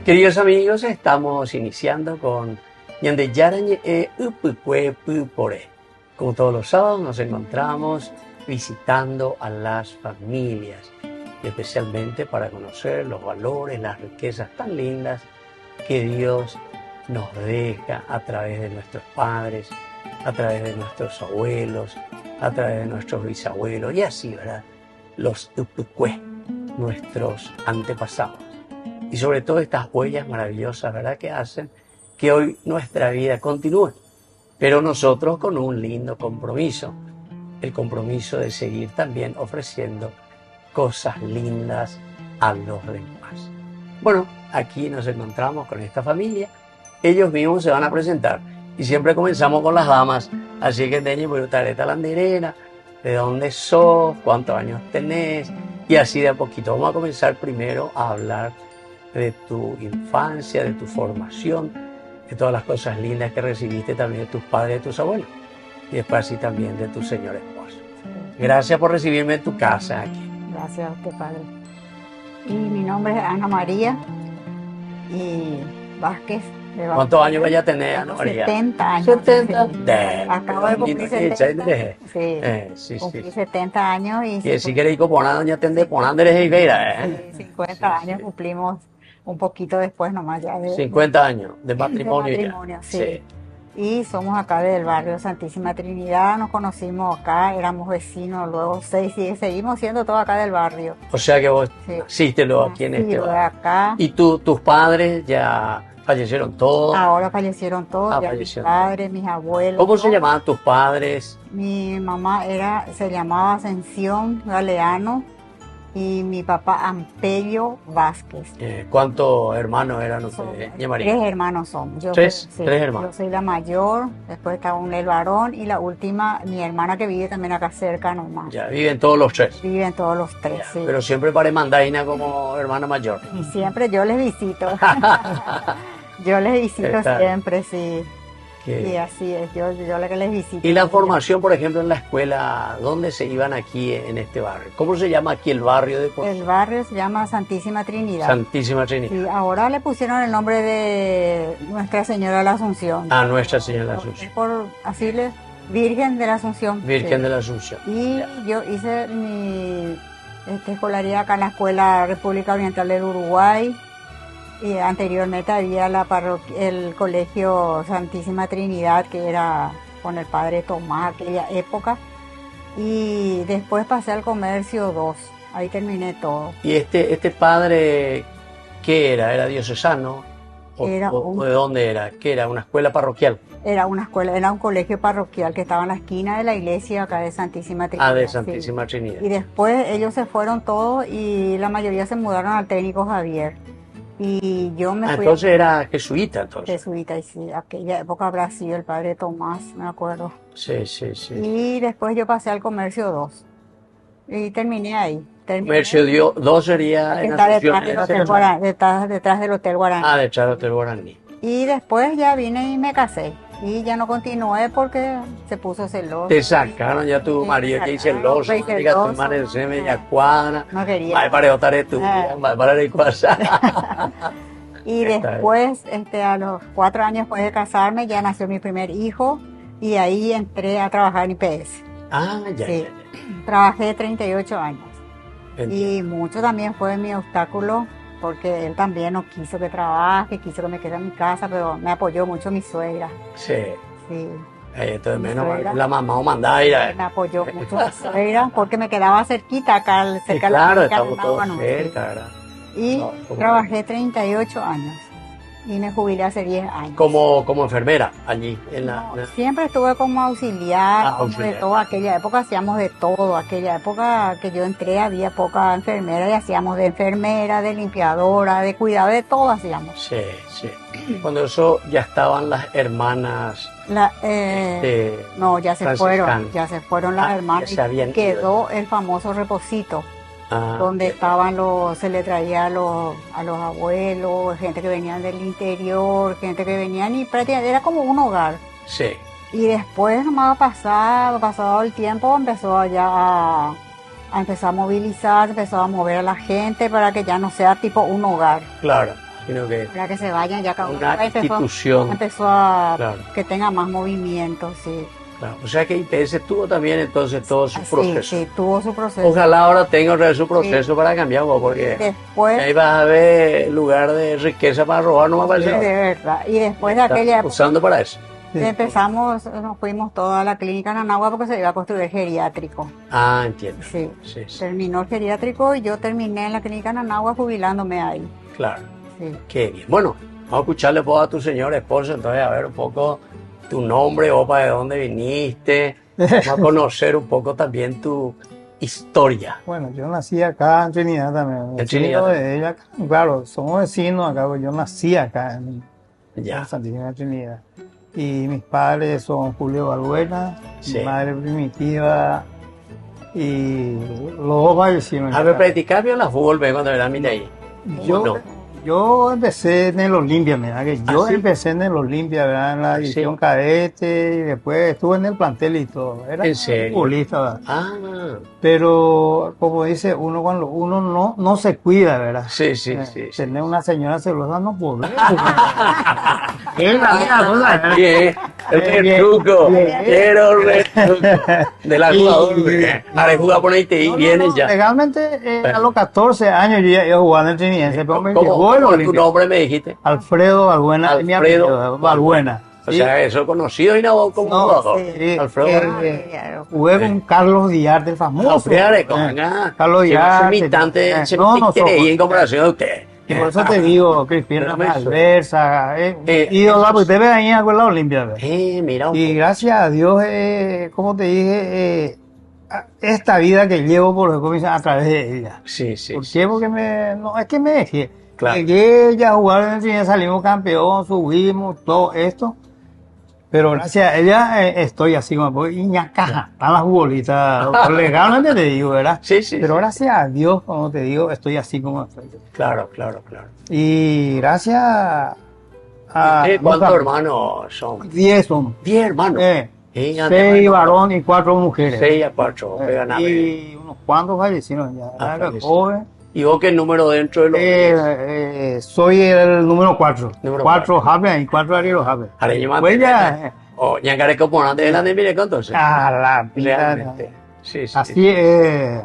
Queridos amigos, estamos iniciando con Ñande Yarañe e Upukwe Pupore. Como todos los sábados nos encontramos visitando a las familias, especialmente para conocer los valores, las riquezas tan lindas que Dios nos deja a través de nuestros padres, a través de nuestros abuelos, a través de nuestros bisabuelos y así, ¿verdad? Los Upukwe, nuestros antepasados. Y sobre todo estas huellas maravillosas, ¿verdad?, que hacen que hoy nuestra vida continúe. Pero nosotros con un lindo compromiso, el compromiso de seguir también ofreciendo cosas lindas a los demás. Bueno, aquí nos encontramos con esta familia. Ellos mismos se van a presentar. Y siempre comenzamos con las damas. Así que teñi Tareta Landerena, ¿de dónde sos? ¿Cuántos años tenés? Y así de a poquito. Vamos a comenzar primero a hablar de tu infancia, de tu formación, de todas las cosas lindas que recibiste también de tus padres y de tus abuelos. Y después así también de tu señor esposo. Gracias por recibirme en tu casa aquí. Gracias a usted, padre. Y mi nombre es Ana María y Vázquez. ¿Cuántos años vaya a tener, Ana María? 70 años. 70. Sí. Acabo de cumplir 70. Cumplí 70 años y... Que si queréis poner doña Tende, ponándoles y veira, 50 años cumplimos un poquito después nomás ya de... 50 años de matrimonio. De matrimonio, sí. Y somos acá del barrio Santísima Trinidad, nos conocimos acá, éramos vecinos, luego seguimos siendo todos acá del barrio. O sea que vos naciste luego aquí en este barrio. Acá. ¿Y tus padres ya fallecieron todos? Ahora fallecieron todos, ya mis padres, mis abuelos. ¿Cómo se llamaban tus padres? Mi mamá se llamaba Ascensión Galeano y mi papá Ampelio Vázquez. ¿Cuántos hermanos eran ustedes, Ña María? 3 hermanos somos. ¿Tres hermanos? Yo soy la mayor, después está el varón y la última, mi hermana que vive también acá cerca nomás. Ya, viven todos los 3. Viven todos los 3, sí. Pero siempre para mandaina como hermana mayor. Y siempre yo les visito. Yo les visito siempre, sí. Y así es, yo la que les visito. ¿Y la formación, por ejemplo, en la escuela, dónde se iban aquí en este barrio? ¿Cómo se llama aquí el barrio de Porto? El barrio se llama Santísima Trinidad. Santísima Trinidad. Sí, ahora le pusieron el nombre de Nuestra Señora de la Asunción. Ah, Nuestra Señora de la Asunción. Así Virgen de la Asunción. Virgen de la Asunción. Y yo hice mi escolaridad acá en la Escuela República Oriental del Uruguay. Y anteriormente había el colegio Santísima Trinidad, que era con el padre Tomás, aquella época. Y después pasé al comercio 2, ahí terminé todo. ¿Y este padre qué era? ¿Era diocesano? ¿O de dónde era? ¿Qué era? ¿Una escuela parroquial? Era una escuela, era un colegio parroquial que estaba en la esquina de la iglesia acá de Santísima Trinidad. Ah, de Santísima Trinidad. Y después ellos se fueron todos y la mayoría se mudaron al Técnico Javier. Y yo me fui. Entonces era jesuita, entonces. Jesuita, y sí, aquella época habrá sido el padre Tomás, me acuerdo. Sí. Y después yo pasé al comercio 2 y terminé ahí. Comercio 2 sería en Asunción. Detrás del Hotel Guaraní. Ah, detrás del Hotel Guaraní. Y después ya vine y me casé. Y ya no continué porque se puso celoso. Te sacaron ya tu marido que hice celoso. Diga tu madre se media cuadra. No quería. Vai para otra de tu para de cuasa. Y después, a los 4 años después de casarme, ya nació mi primer hijo. Y ahí entré a trabajar en IPS. Ah, ya. Trabajé 38 años. Entiendo. Y mucho también fue mi obstáculo, porque él también no quiso que trabaje, quiso que me quede en mi casa, pero me apoyó mucho mi suegra. Sí. Entonces menos suegra, la mamá o mandara. Me apoyó mucho mi suegra, porque me quedaba cerquita acá, cerca de la claro, estamos todos cerca, ¿verdad? Y trabajé 38 años. Y me jubilé hace 10 años. Como enfermera allí Siempre estuve como auxiliar, de todo. Aquella época hacíamos de todo. Aquella época que yo entré había poca enfermera y hacíamos de enfermera, de limpiadora, de cuidado, de todo hacíamos. Sí. Cuando eso ya estaban las hermanas. No, ya se fueron las hermanas. Y quedó el famoso reposito. Donde estaban se le traía a los abuelos, gente que venían del interior, gente que venían y prácticamente era como un hogar. Sí. Y después nomás pasado el tiempo empezó ya a empezar a movilizar, empezó a mover a la gente para que ya no sea tipo un hogar. Claro. sino que Para que se vayan, ya cada uno una institución. empezó a Claro, que tenga más movimiento, sí. claro. O sea que IPS tuvo también entonces todo su proceso. Sí, tuvo su proceso. Ojalá ahora tenga otra vez su proceso para cambiar, porque Después, ahí vas a ver lugar de riqueza para robar, no me de parece. verdad, y después de Está aquella época usando para eso. empezamos, nos fuimos toda a la clínica Nanagua porque se iba a construir geriátrico. Ah, entiendo. Sí. Sí, sí, Terminó el geriátrico y yo terminé en la clínica Nanagua jubilándome ahí. claro. Sí. Qué bien. Bueno, vamos a escucharle pues, a tu señor esposo, entonces a ver un poco tu nombre, opa, de dónde viniste. Vamos a conocer un poco también tu historia. Bueno, yo nací acá en Trinidad también. En Vecino Trinidad. de ella, claro, somos vecinos acá, pues yo nací acá en Ya. Santísima Trinidad. Y mis padres son Julio Balbuena, Sí. mi madre Primitiva y los dos fallecieron. A ver, practicar bien la fútbol, ve cuando era mi ahí. Yo, no? yo empecé en el Olimpia, ¿verdad? Que yo ¿Ah, sí? empecé en el Olimpia, ¿verdad? En la ¿Ah, sí? división cadete y después estuve en el plantel y todo. Era ¿En serio? futbolista, ¿verdad? Ah, Pero como dice uno, cuando uno no se cuida, ¿verdad? sí, sí, sí. sí. Tener una señora celosa no puede. Es la misma cosa, ¿verdad? Bien, el retruco, quiero el retruco de la jugadora. Ahora jugar por ahí te No, no, viene no, ya. Legalmente a los 14 años yo ya iba jugando en Trinidad, pero me ¿Cómo, llegó el cómo tu Olimpia. nombre me dijiste? Alfredo Balbuena, es mi Alfredo apellido, Balbuena. O ¿sí? sea, eso es conocido y no como No, jugador. sí, Alfredo. jugué con Carlos Díaz, el famoso. No, fíjate, Carlos que Díaz. un imitante, se no, me nosotros. creí en comparación de usted. Y por eso te digo, Cristiano Pero eso. Malversa, y usted ve ahí en la Olimpia. ¿Ve? Mira un Y poco. gracias a Dios, como te dije, esta vida que llevo por lo que a través de ella. Sí, sí. ¿Por sí. qué? Porque no es que me dejé. Claro. Llegué ya a jugar en el cine, salimos campeón, subimos, todo esto. Pero gracias a ella estoy así como Iñacaja, están las futbolistas. Legalmente te digo, ¿verdad? Sí, sí. Pero sí. gracias a Dios, como te digo, estoy así como estoy. Claro, claro, claro. Y gracias a. ¿Cuántos hermanos son? 10 son. 10 hermanos. Ya te 6 imagino. varones y 4 mujeres. 6 a 4. Pegan a ver. Y unos cuantos fallecieron ya. Ah, Era fallecieron. joven. ¿Y vos qué número dentro de los Soy el número 4. Número 4 Javier y 4 Ariel Javier. Areño Pues ya. Ñangaré Componente de la de Mireco, entonces. La vida. Realmente. Sí, sí. Así es,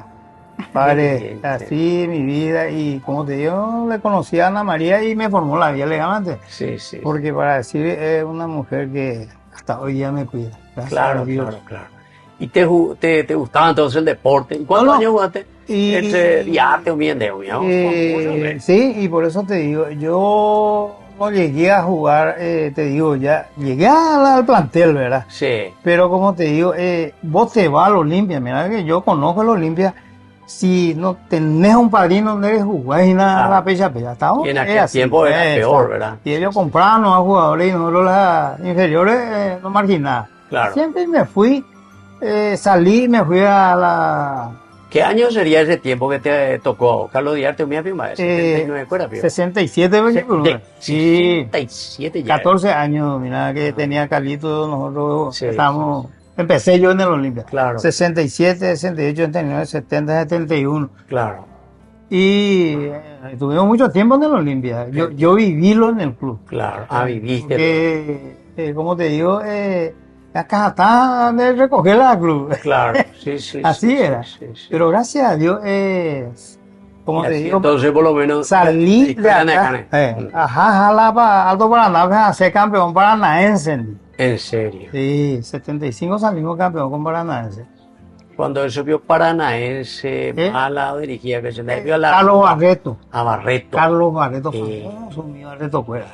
padre, Bien, así mi vida. Y como te digo, le conocí a Ana María y me formó la vida legalmente. Sí, sí. Porque para decir, es una mujer que hasta hoy día me cuida. Gracias Claro, a Dios. claro, claro. ¿Y te gustaba entonces el deporte? ¿Y cuántos No, no. años jugaste? Y- Diarte o bien de Sí, y por eso te digo, yo no llegué a jugar, te digo, ya llegué al plantel, ¿verdad? Sí, Pero como te digo, vos te vas al Olimpia, mira que yo conozco el Olimpia, si no tenés un padrino donde jugar y nada, Ah. la pecha. y en aquel tiempo era peor, ¿verdad? Y ellos compraban a jugadores y nosotros las inferiores nos marginaban. Claro. Siempre me fui, salí, me fui a la ¿Qué año sería ese tiempo que te tocó? Carlos Diarte, mi prima, 79, ¿cuál era, pío? 67, sí, 67 ya. 14 años, mira que tenía Carlito, nosotros Sí, estábamos, empecé yo en el Olimpia. Claro. 67, 68, 69, 70, 71. Claro, Y tuvimos mucho tiempo en el Olimpia. Yo vivílo en el club. claro. Ah, viviste. Porque, como te digo, acá está de recoger la club. Claro, sí, sí. Así sí, era. sí, sí. Pero gracias a Dios, como Y te así, digo, entonces por lo menos salí de acá. Mm. Ajá, para Alto Paraná, a ser campeón paranaense. En serio. Sí, 75 salimos campeón con Paranaense. Cuando él subió paranaense, a la dirigía que se le vio a la Carlos Barreto. a Barreto. Carlos Barreto, Sí. famoso mío, Barreto Cuera.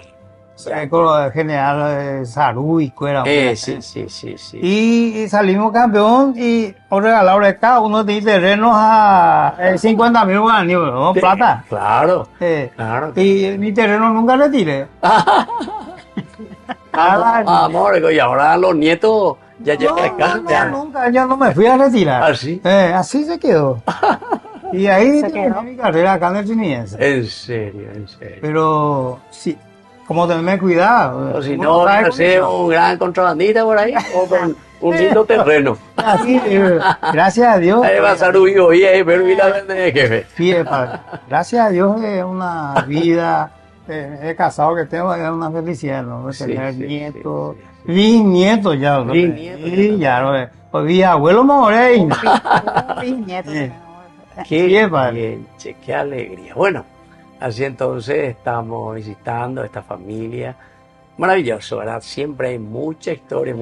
Con el general Sarú y Cuera. Sí, sí, sí, sí. Y salimos campeón y os regalaron de cada uno de terrenos a 50.000 guaraníes, ¿no? Sí, Plata. Claro, Eh, claro. y mi terreno nunca retiré. Amor, y ahora los nietos ya llegan acá. ya. Nunca, yo no me fui a retirar. ¿Ah, sí? Así se quedó. Y ahí Se terminé quedó. mi carrera acá en el Trinidense. En serio, en serio. Pero sí, como también me cuidaba. O si uno no, sabe hacer cómo- un gran contrabandista por ahí, o con un lindo terreno. Así, gracias a Dios. Ahí va a ser un hijo y ahí, pero y la vende de jefe. Sí, padre. Gracias a Dios es una vida he casado que tengo es una felicidad, ¿no? De Sí, tener sí, nietos, sí, sí. bisnietos ya. ¿no? Bisnietos, Sí, ya. ya, ¿no? Pues bisabuelo Morey. Un bisnieto Sí. tenemos. Qué Sí, padre. bien, che, qué alegría. Bueno, así entonces estamos visitando esta familia. Maravilloso, ¿verdad? Siempre hay mucha historia.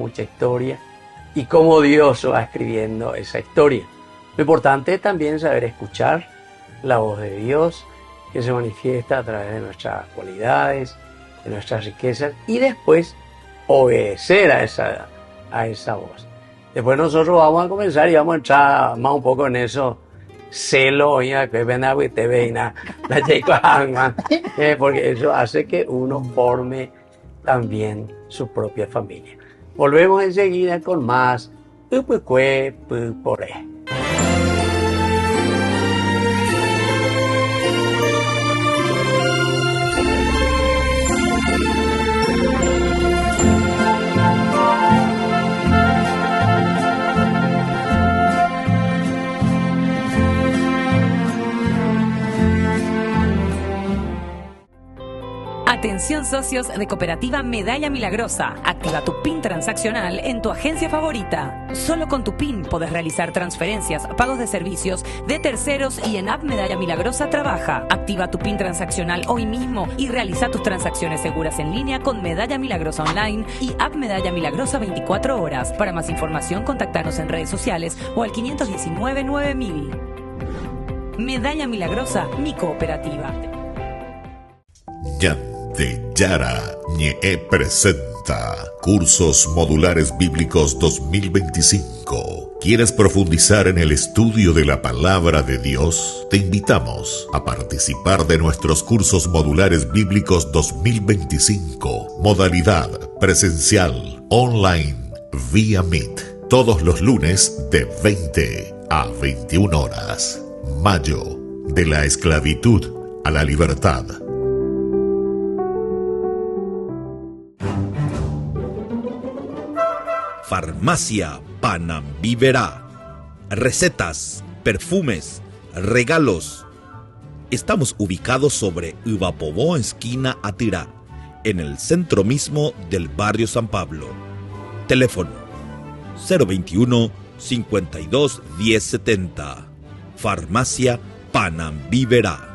Y cómo Dios va escribiendo esa historia. Lo importante es también saber escuchar la voz de Dios que se manifiesta a través de nuestras cualidades, de nuestras riquezas y después obedecer a esa voz. Después nosotros vamos a comenzar y vamos a entrar más un poco en eso celo, porque eso hace que uno forme también su propia familia. Volvemos enseguida con más Upukwe Pupore. Atención socios de Cooperativa Medalla Milagrosa. Activa tu PIN transaccional en tu agencia favorita. Solo con tu PIN podés realizar transferencias, pagos de servicios de terceros y en App Medalla Milagrosa trabaja. Activa tu PIN transaccional hoy mismo y realiza tus transacciones seguras en línea con Medalla Milagrosa Online y App Medalla Milagrosa 24 horas. Para más información, contactarnos en redes sociales o al 519 9000. Medalla Milagrosa, mi cooperativa. Ñande Yara Ñe presenta Cursos Modulares Bíblicos 2025. ¿Quieres profundizar en el estudio de la Palabra de Dios? Te invitamos a participar de nuestros Cursos Modulares Bíblicos 2025. Modalidad presencial, online, vía Meet. Todos los lunes de 20 a 21 horas. Mayo, de la esclavitud a la libertad. Farmacia Panambiverá. Recetas, perfumes, regalos. Estamos ubicados sobre Uvapobó, esquina Atirá, en el centro mismo del barrio San Pablo. Teléfono 021 52 1070. Farmacia Panambiverá.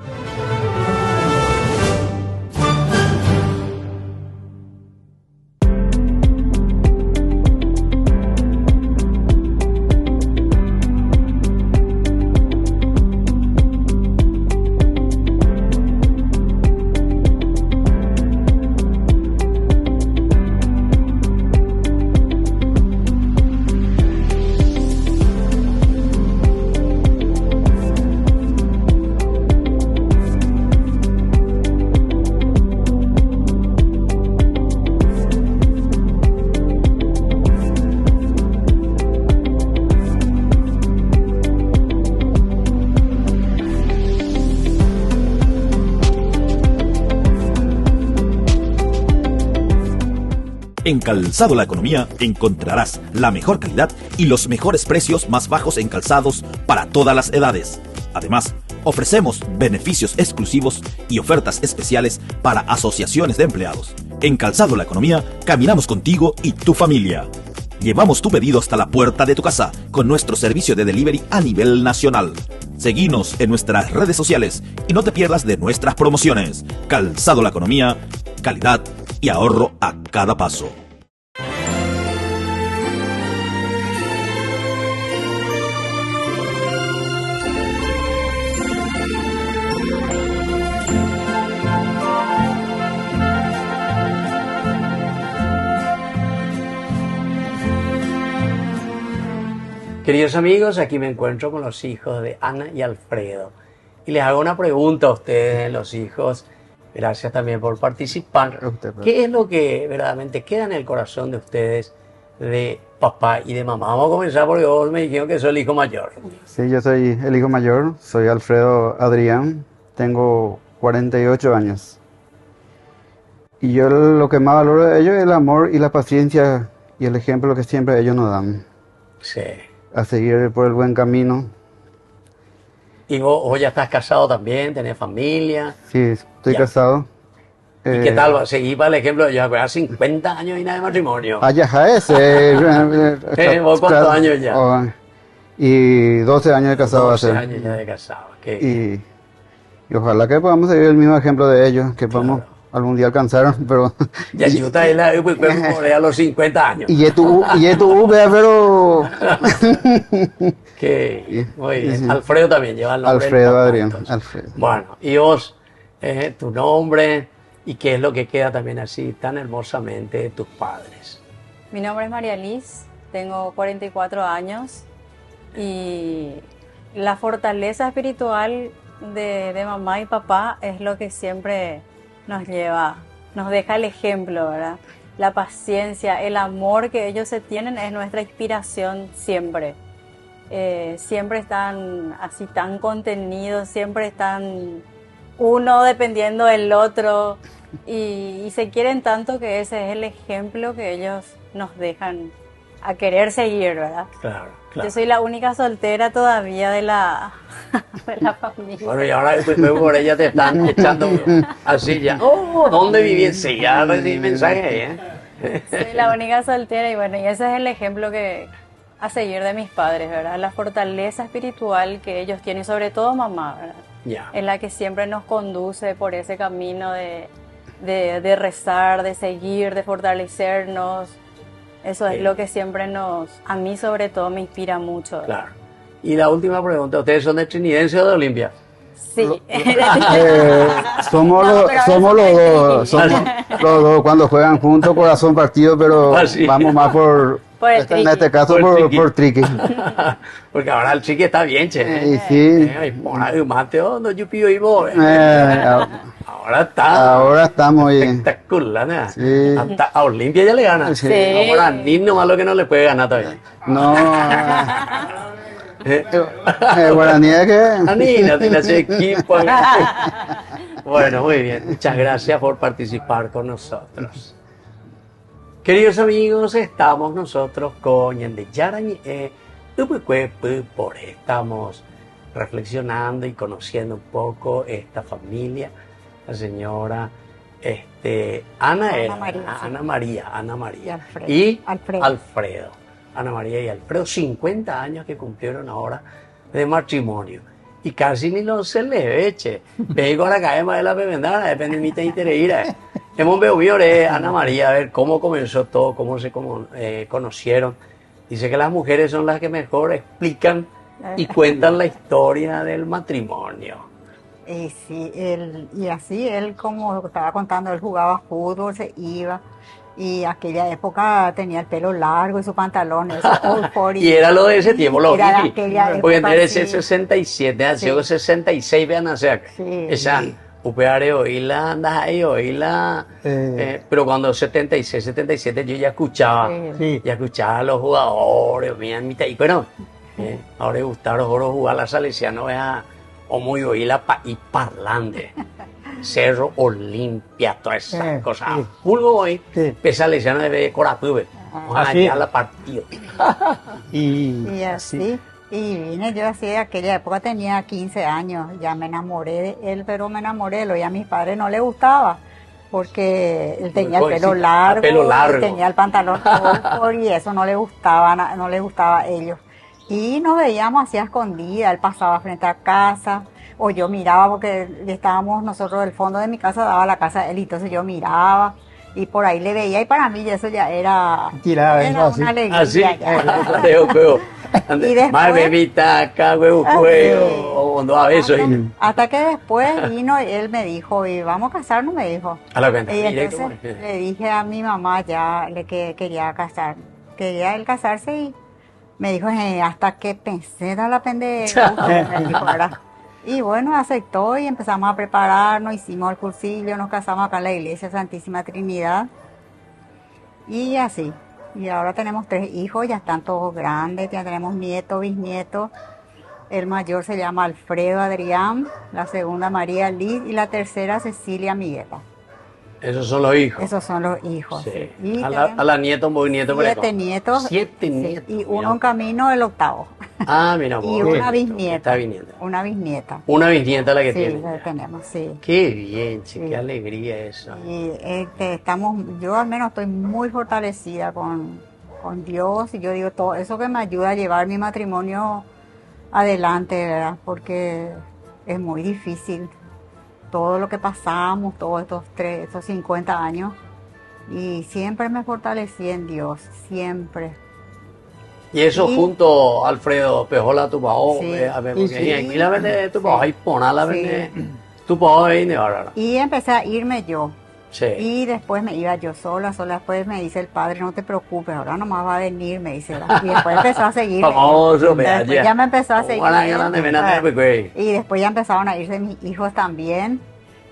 En Calzado La Economía encontrarás la mejor calidad y los mejores precios más bajos en calzados para todas las edades. Además, ofrecemos beneficios exclusivos y ofertas especiales para asociaciones de empleados. En Calzado La Economía caminamos contigo y tu familia. Llevamos tu pedido hasta la puerta de tu casa con nuestro servicio de delivery a nivel nacional. Seguinos en nuestras redes sociales y no te pierdas de nuestras promociones. Calzado La Economía, calidad y ahorro a cada paso. Queridos amigos, aquí me encuentro con los hijos de Ana y Alfredo. Y les hago una pregunta a ustedes, los hijos. Gracias también por participar. ¿Qué es lo que verdaderamente queda en el corazón de ustedes de papá y de mamá? Vamos a comenzar porque vos me dijeron que soy el hijo mayor. Sí, yo soy el hijo mayor, soy Alfredo Adrián, tengo 48 años. Y yo lo que más valoro de ellos es el amor y la paciencia y el ejemplo que siempre ellos nos dan. Sí. A seguir por el buen camino. ¿Y vos ya estás casado también? ¿Tenés familia? Sí, estoy Ya. casado. ¿Y qué tal? Seguí para el ejemplo, yo hace 50 años y nada de matrimonio. Allá ese. ¿Vos cuántos años ya? Y 12 años de casado. 12 años ya de casado. Y ojalá que podamos seguir el mismo ejemplo de ellos, que podamos algún día alcanzar, pero... Ya yo también la a los 50 años. Y tu pero... Que, muy bien. Alfredo también lleva el nombre. Alfredo, Adrián. Alfredo. Bueno, y vos, tu nombre, y qué es lo que queda también así tan hermosamente de tus padres. Mi nombre es María Liz, tengo 44 años y la fortaleza espiritual de mamá y papá es lo que siempre nos lleva, nos deja el ejemplo, ¿verdad? La paciencia, el amor que ellos se tienen es nuestra inspiración siempre. Siempre están así tan contenidos, siempre están uno dependiendo del otro y se quieren tanto que ese es el ejemplo que ellos nos dejan a querer seguir, ¿verdad? Claro. Yo soy la única soltera todavía de la familia. Bueno, y ahora por ella te están echando así ya. Oh, ¿dónde vivías? Sí, ya recibí mensaje, Soy la única soltera y bueno, y ese es el ejemplo a seguir de mis padres, ¿verdad? La fortaleza espiritual que ellos tienen, sobre todo mamá, ¿verdad? Ya. Es la que siempre nos conduce por ese camino de rezar, de seguir, de fortalecernos. Eso es lo que siempre a mí sobre todo me inspira mucho. Claro. Y la última pregunta, ¿ustedes son de Trinidense o de Olimpia? Sí. Somos los dos cuando juegan juntos, corazón partido, pero vamos más por en este caso por triqui. Porque ahora el triqui está bien, che. Sí. Mateo, no yo pido y vos. Ahora estamos ahí. Espectacular, ¿no? Sí. Hasta a Olimpia ya le gana. Sí. Ahora ni nomás lo que no le puede ganar todavía. No. Guaraní es que... Anina, tiene ese equipo. Bueno, muy bien. Muchas gracias por participar con nosotros. Queridos amigos, estamos nosotros con Ñande Yarañe Estamos reflexionando y conociendo un poco esta familia. La señora Ana María y Alfredo. Ana María y Alfredo, 50 años que cumplieron ahora de matrimonio. Y casi ni lo se le ve, che. Vengo a la calle de la Pemendana, depende de mi interés. Hemos visto Ana María, a ver cómo comenzó todo, cómo se conocieron. Dice que las mujeres son las que mejor explican y cuentan la historia del matrimonio. Y sí, él como estaba contando, él jugaba fútbol, se iba, y aquella época tenía el pelo largo y su pantalón, y era lo de ese tiempo, lo hippie. Porque en el 67, ha sido 66, vean hacia acá. Esa, upeare oíla, andas ahí, oíla. Pero cuando 76, 77 yo ya escuchaba a los jugadores, y bueno, ahora gustaron jugar la Salesiano, o muy oíla y parlante. Cerro Olimpia, todas esas cosas. Pulgo hoy, pesa Salesiano de Corapube. Allá la partido. Y así. Y vine yo así, de aquella época tenía 15 años, ya me enamoré de él, pero me enamoré de él, y a mis padres no les gustaba, porque él tenía el pelo largo, tenía el pantalón corto, y eso no le gustaba a ellos. Y nos veíamos así a escondidas, él pasaba frente a casa, o yo miraba, porque estábamos nosotros del fondo de mi casa, daba la casa de él, y entonces yo miraba, y por ahí le veía, y para mí eso ya era una alegría. Así, Y después, más bebita acá, o no a veces. Hasta que después vino y él me dijo, y vamos a casarnos, me dijo. Y entonces le dije a mi mamá ya que quería quería él casarse, y me dijo, hasta que pensé dar la pendeja, me dijo, ¿verdad? Y bueno, aceptó y empezamos a prepararnos, hicimos el cursillo, nos casamos acá en la iglesia Santísima Trinidad. Y así. Y ahora tenemos 3 hijos, ya están todos grandes, ya tenemos nietos, bisnietos. El mayor se llama Alfredo Adrián, la segunda María Liz y la tercera Cecilia Miguela. Esos son los hijos. Esos son los hijos. Sí. Y a la nieta, muy nieto. 7 nietos. 7 nietos. Y uno en camino, el 8º. Ah, mira vos. Y una Está bisnieta. viniendo. Una bisnieta. Una bisnieta la que Sí, tiene. la tenemos, sí. Qué bien, che, Sí. qué alegría eso. Y yo al menos estoy muy fortalecida con Dios y yo digo todo eso que me ayuda a llevar mi matrimonio adelante, ¿verdad? Porque es muy difícil todo lo que pasamos, todos estos 50 años y siempre me fortalecí en Dios, siempre. Y eso Sí. junto a Alfredo Pejola, tu papá, Sí. a ver, porque Sí. aquí la vende tu papá, Sí. ahí pona la Sí. vende, tu papá viene ahora. Y empecé a irme yo. Sí. Y después me iba yo sola, después me dice el padre, no te preocupes, ahora nomás va a venir, me dice. Y después empezó a seguirme. Famoso, vea, Después ya me empezó a seguir. Ojalá grande, ven a tener, güey. Y después ya empezaron a irse mis hijos también.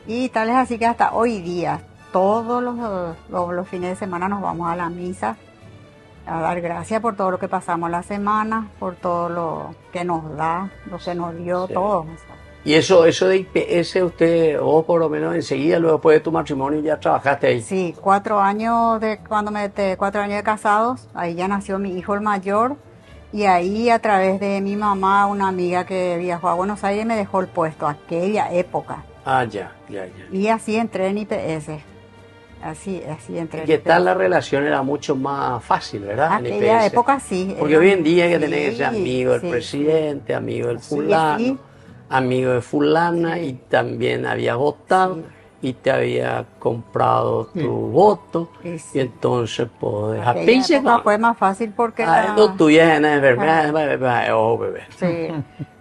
Y tal es así que hasta hoy día, todos los fines de semana nos vamos a la misa a dar gracias por todo lo que pasamos la semana, por todo lo que nos da, lo que nos dio, Sí. todo. Y eso de IPS, usted, vos por lo menos enseguida, luego después de tu matrimonio, ya trabajaste ahí. Sí, 4 años de 4 años de casados, ahí ya nació mi hijo el mayor y ahí a través de mi mamá, una amiga que viajó a Buenos Aires me dejó el puesto, aquella época. Ah, ya. Y así entré en IPS. Así entré ¿Y en qué tal IPS. la relación? Era mucho más fácil, ¿verdad? En Aquella IPS. época sí. Porque era- hoy en día que sí, tenés que ser amigo del sí, presidente, amigo del Sí, fulano, sí. amigo de fulana, Sí. y también había votado Sí. y te había comprado Sí. tu voto, Sí, sí. y entonces podés Aquella época fue más fácil porque no tuya una enfermedad, oh, bebé. sí,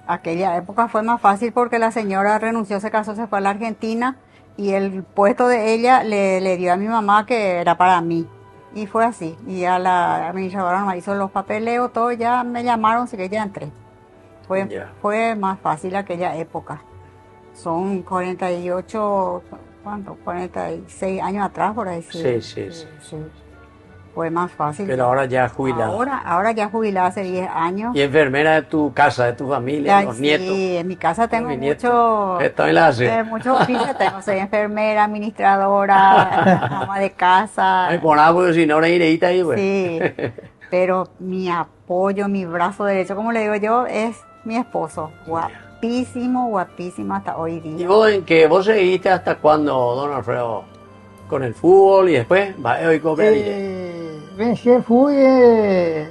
aquella época fue más fácil porque la señora renunció, se casó, se fue a la Argentina y el puesto de ella le dio a mi mamá que era para mí. Y fue así. Y a la administradora me hizo los papeleos, todo, ya me llamaron, así que ya entré. Ya. Fue más fácil aquella época. Son 48, ¿cuánto? 46 años atrás, por ahí. Sí. Fue más fácil. Pero ahora ya jubilado. Ahora ya jubilada hace 10 años. Y enfermera de tu casa, de tu familia, Ay, los sí, nietos. en mi casa tengo mis nietos. Esto en la hace. muchos oficios. Soy enfermera, administradora, ama de casa. Ay, por nada, porque si no, una ireita ahí, pues. Sí, pero mi apoyo, mi brazo derecho, como le digo yo, es mi esposo. Guapísimo hasta hoy ¿Y día. vos en que vos seguiste hasta cuándo, don Alfredo? Con el fútbol y después va hoy comer Ven, que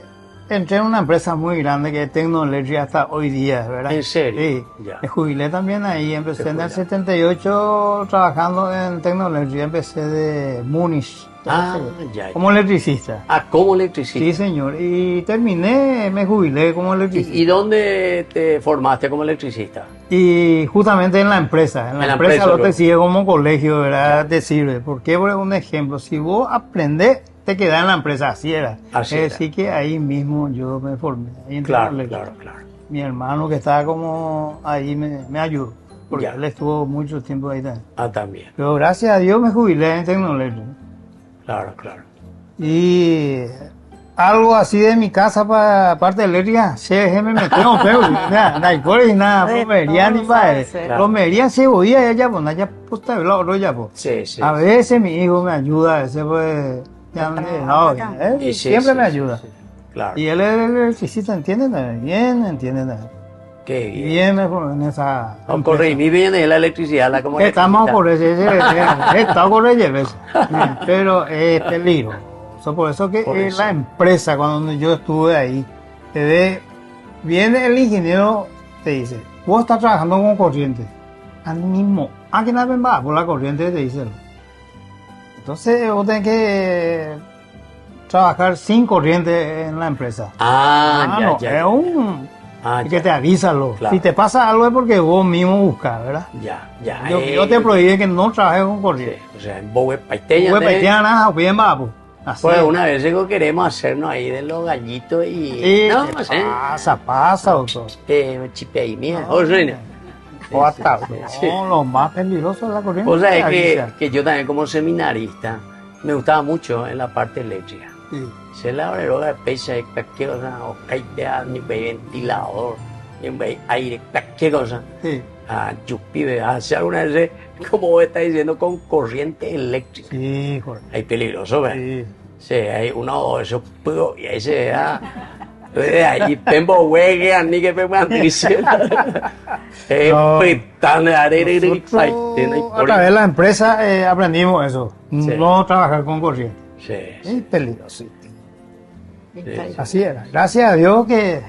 entré en una empresa muy grande que es Tecnoelectric hasta hoy día, ¿verdad? ¿En serio? Sí. Ya. Me jubilé también ahí, empecé en el jubilaste. 78 trabajando en Tecnoelectric, empecé de Múnich. Ah, ya. Como electricista. Ah, como Sí, electricista. señor. Y terminé, me jubilé como electricista. ¿Y dónde te formaste como electricista? Y justamente en la empresa. En la empresa lo te luego. sigue como colegio, ¿verdad? Te sirve. Porque, por un ejemplo, si vos aprendés, te quedás en la empresa. Así era. Así Es era. decir, que ahí mismo yo me formé. Ahí entré Claro, al colegio. claro. Mi hermano que estaba como ahí me ayudó. Porque Ya. él estuvo mucho tiempo ahí también. Ah, también. Pero gracias a Dios me jubilé en Tecnoelectric. Claro. Y algo así de mi casa para parte eléctrica, se me metió feo. Nada, y nada, De romería ni todo para sabe ser. romería, cebolla, ella, pues, ya puesta de lado, ya, pues. Sí. A veces mi hijo me ayuda, a veces, pues, ya me no, Y sí, siempre sí, me sí, ayuda. sí. Claro. Y él es electricista, entiende bien, entiende nada. Qué Y bien. bien me formé en esa. Con correr, mi bien es la electricidad, la como Estamos electricista. por ese, pero es peligroso. Por eso que Por en eso. la empresa, cuando yo estuve ahí, viene el ingeniero, te dice, vos estás trabajando con corriente. Al mismo, aquí nadie va por la corriente, te dice. Entonces vos tenés que trabajar sin corriente en la empresa. Ah, ya. Es un... Ah, que te avísalo. Claro. Si te pasa algo es porque vos mismo buscas, ¿verdad? Ya. Yo te prohíbe que no trabajes con corriente. O sea, en Bogue Paiteña. Pues peteana, bien bajo. Así. Pues una vez digo, queremos hacernos ahí de los gallitos y... Y no, te no sé. pasa, doctor. Chipe ahí, mía. O reina. O hasta, Sí. no, lo más peligroso es la corriente. O sea, te es avisa. que yo también como seminarista me gustaba mucho en la parte eléctrica. Sí. Se la abre de pecha de cualquier cosa, o caída, ni ventilador, ni aire, cualquier cosa. Sí, Yupi, hace alguna vez, como vos estás diciendo, con corriente eléctrica. sí, joder. Hay peligroso, ¿verdad? Sí. Sí, hay uno de esos pugos y ahí se da Entonces ahí pembo huegue a ni que pembo antice. A través de la empresa aprendimos eso, Sí. no trabajar con corriente. Sí, Es peligroso. Así era. Gracias a Dios que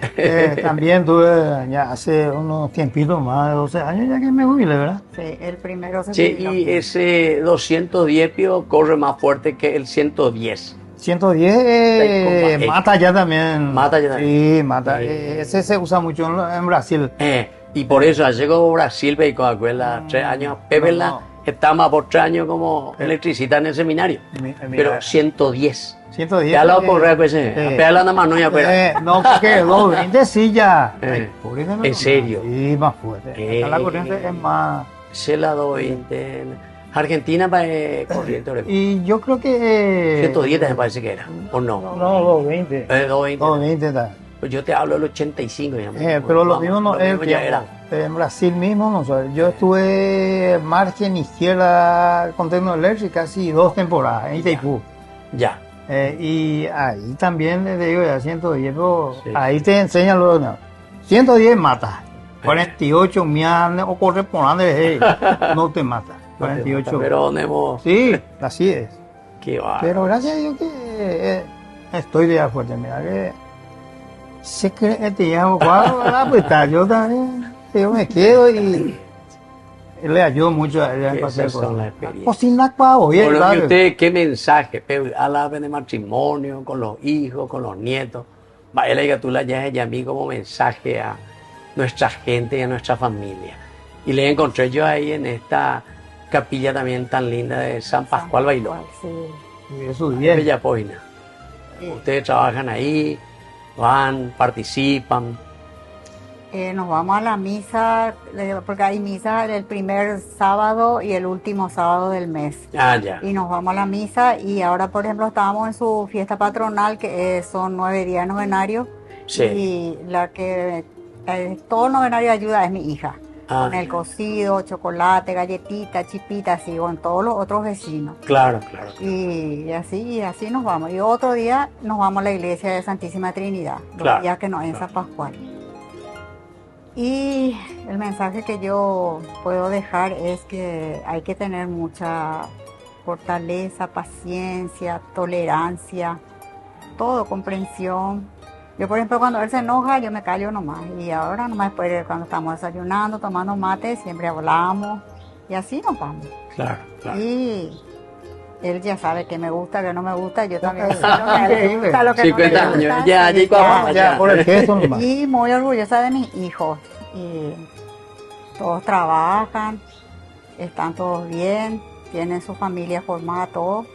también tuve ya hace unos tiempitos más de 12 años ya que me jubilé, ¿verdad? Sí, el primero se sí, jubiló. y ese 210 pío corre más fuerte que el 110. 110 Sí, mata ya también. Mata ya también. Sí, mata. Ese se usa mucho en Brasil. Y por eso llegó Brasil, ve, con aquella 3 años, Pepe está más por 3 años como electricista en el seminario. Pero 110. 110. Ya lo corre, pues, pégala nada más, no ya, pero. No, porque 220 sí ya. Pobre que no. ¿En serio? Sí, más fuerte. Acá la corriente es más. Se la 220. Argentina va corriente. ahora. Y yo creo que. 110 me parece que era, ¿o no? No, 220. 220. 220 está. Pues yo te hablo del 85, digamos. Pero lo mismo no lo es el mismo ya tiempo. era. En Brasil mismo, no sé. Yo estuve margen izquierda con Tecnoelectric casi 2 temporadas en Itaipú. Ya. Y ahí también te digo ya 110, pero Sí. ahí te enseñan lo no. 110 mata. 48 mianes o corresponde, no te mata. 48. Pero Nemo, Sí, así es. qué va. Pero gracias a Dios que estoy de fuerte, mira que sé que te llamo cuadro, pues está, yo también, yo me quedo y le ayudo mucho a ella en cualquier Esas son las cosa. experiencias. Cocinar pavo, bien, Bueno, ¿y ¿sabes? usted qué mensaje? Habla de matrimonio, con los hijos, con los nietos. Vaya, le diga tú la ya a mí como mensaje a nuestra gente y a nuestra familia. Y le encontré yo ahí en esta capilla también tan linda de San Pascual Bailó, Sí. Y eso en bien. Bellapoina. Ustedes trabajan ahí, van, participan. Nos vamos a la misa, porque hay misa el primer sábado y el último sábado del mes. Ah, ya. Y nos vamos a la misa y ahora, por ejemplo, estábamos en su fiesta patronal, que son 9 días novenarios. Sí. Y la que todo el novenario ayuda es mi hija. Ah, Con el cocido, chocolate, galletita, chipita, así, con todos los otros vecinos. claro, claro. Y así nos vamos. Y otro día nos vamos a la iglesia de Santísima Trinidad, los Claro, días que no es en San Pascual. Y el mensaje que yo puedo dejar es que hay que tener mucha fortaleza, paciencia, tolerancia, todo, comprensión. Yo, por ejemplo, cuando él se enoja, yo me callo nomás. Y ahora nomás después, cuando estamos desayunando, tomando mate, siempre hablamos. Y así nos vamos. Claro, claro. Y él ya sabe que me gusta, que no me gusta. Yo también sé lo que a él le gusta, lo que 50 no le gusta. años, ya, Sí, ya, Ya, por el gesto nomás. y muy orgullosa de mis hijos. Y todos trabajan, están todos bien, tienen su familia formada, todos.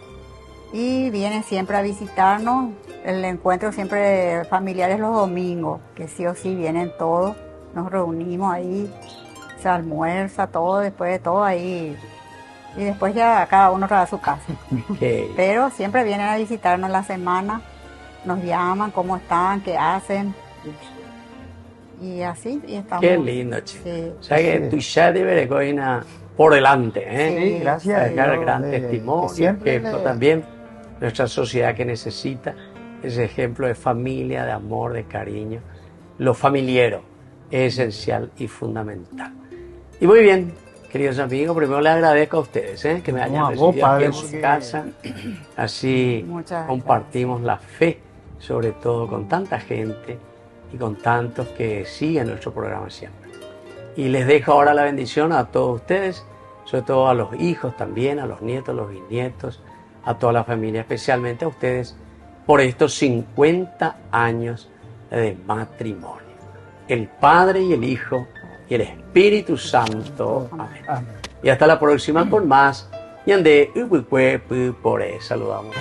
Y vienen siempre a visitarnos. El encuentro siempre familiar es los domingos, que sí o sí vienen todos. Nos reunimos ahí, se almuerza todo, después de todo ahí. Y después ya cada uno va a su casa. Ok. Pero siempre vienen a visitarnos la semana, nos llaman, cómo están, qué hacen. Y así, y estamos. Qué lindo, chico. Sí. O sea que tu ya debe de por delante, ¿eh? Sí, gracias a Sacar Dios, gran que testimonio, siempre ejemplo también. Nuestra sociedad que necesita ese ejemplo de familia, de amor, de cariño. Lo familiero es esencial y fundamental. Y muy bien, queridos amigos, primero les agradezco a ustedes que me hayan No, a recibido vos, padre, aquí en su porque- casa. Así Muchas compartimos la fe, sobre todo con tanta gente y con tantos que siguen nuestro programa siempre. Y les dejo ahora la bendición a todos ustedes, sobre todo a los hijos también, a los nietos, los bisnietos, a toda la familia, especialmente a ustedes, por estos 50 años de matrimonio. El Padre y el Hijo y el Espíritu Santo. Amén. Amén. Y hasta la próxima con más. Y ande, por saludamos.